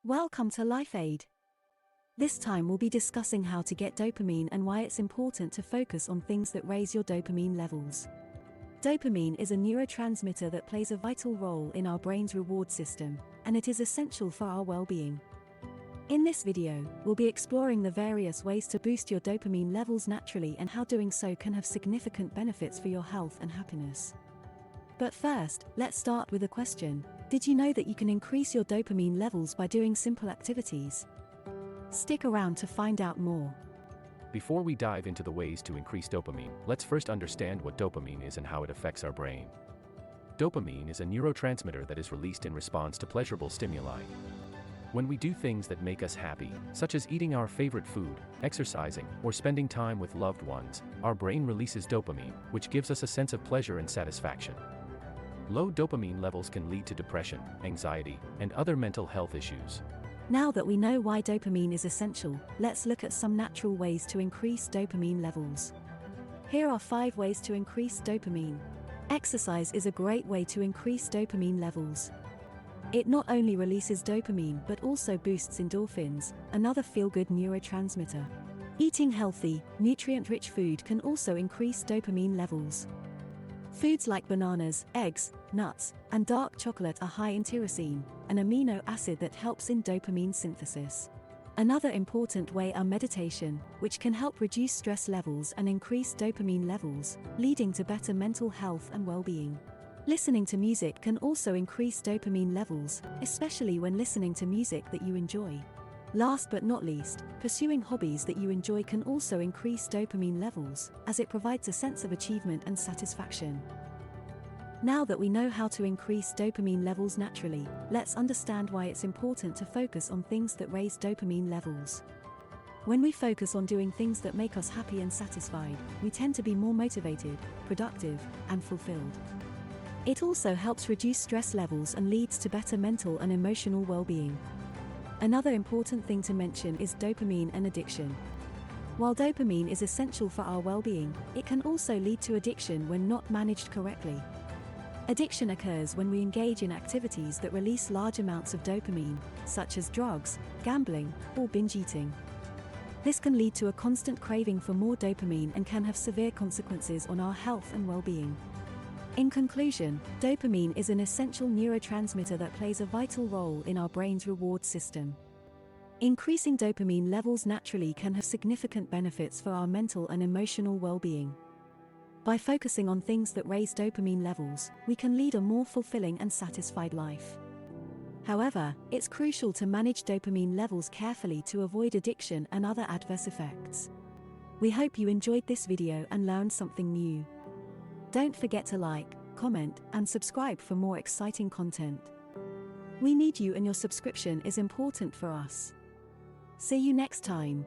Welcome to LifeAID. This time we'll be discussing how to get dopamine and why it's important to focus on things that raise your dopamine levels. Dopamine is a neurotransmitter that plays a vital role in our brain's reward system, and it is essential for our well-being. In this video, we'll be exploring the various ways to boost your dopamine levels naturally and how doing so can have significant benefits for your health and happiness. But first, let's start with a question. Did you know that you can increase your dopamine levels by doing simple activities? Stick around to find out more. Before we dive into the ways to increase dopamine, let's first understand what dopamine is and how it affects our brain. Dopamine is a neurotransmitter that is released in response to pleasurable stimuli. When we do things that make us happy, such as eating our favorite food, exercising, or spending time with loved ones, our brain releases dopamine, which gives us a sense of pleasure and satisfaction. Low dopamine levels can lead to depression, anxiety, and other mental health issues. Now that we know why dopamine is essential, let's look at some natural ways to increase dopamine levels. Here are 5 ways to increase dopamine. Exercise is a great way to increase dopamine levels. It not only releases dopamine but also boosts endorphins, another feel-good neurotransmitter. Eating healthy, nutrient-rich food can also increase dopamine levels. Foods like bananas, eggs, nuts, and dark chocolate are high in tyrosine, an amino acid that helps in dopamine synthesis. Another important way are meditation, which can help reduce stress levels and increase dopamine levels, leading to better mental health and well-being. Listening to music can also increase dopamine levels, especially when listening to music that you enjoy. Last but not least, pursuing hobbies that you enjoy can also increase dopamine levels, as it provides a sense of achievement and satisfaction. Now that we know how to increase dopamine levels naturally, let's understand why it's important to focus on things that raise dopamine levels. When we focus on doing things that make us happy and satisfied, we tend to be more motivated, productive, and fulfilled. It also helps reduce stress levels and leads to better mental and emotional well-being. Another important thing to mention is dopamine and addiction. While dopamine is essential for our well-being, it can also lead to addiction when not managed correctly. Addiction occurs when we engage in activities that release large amounts of dopamine, such as drugs, gambling, or binge eating. This can lead to a constant craving for more dopamine and can have severe consequences on our health and well-being. In conclusion, dopamine is an essential neurotransmitter that plays a vital role in our brain's reward system. Increasing dopamine levels naturally can have significant benefits for our mental and emotional well-being. By focusing on things that raise dopamine levels, we can lead a more fulfilling and satisfied life. However, it's crucial to manage dopamine levels carefully to avoid addiction and other adverse effects. We hope you enjoyed this video and learned something new. Don't forget to like, comment, and subscribe for more exciting content. We need you and your subscription is important for us. See you next time.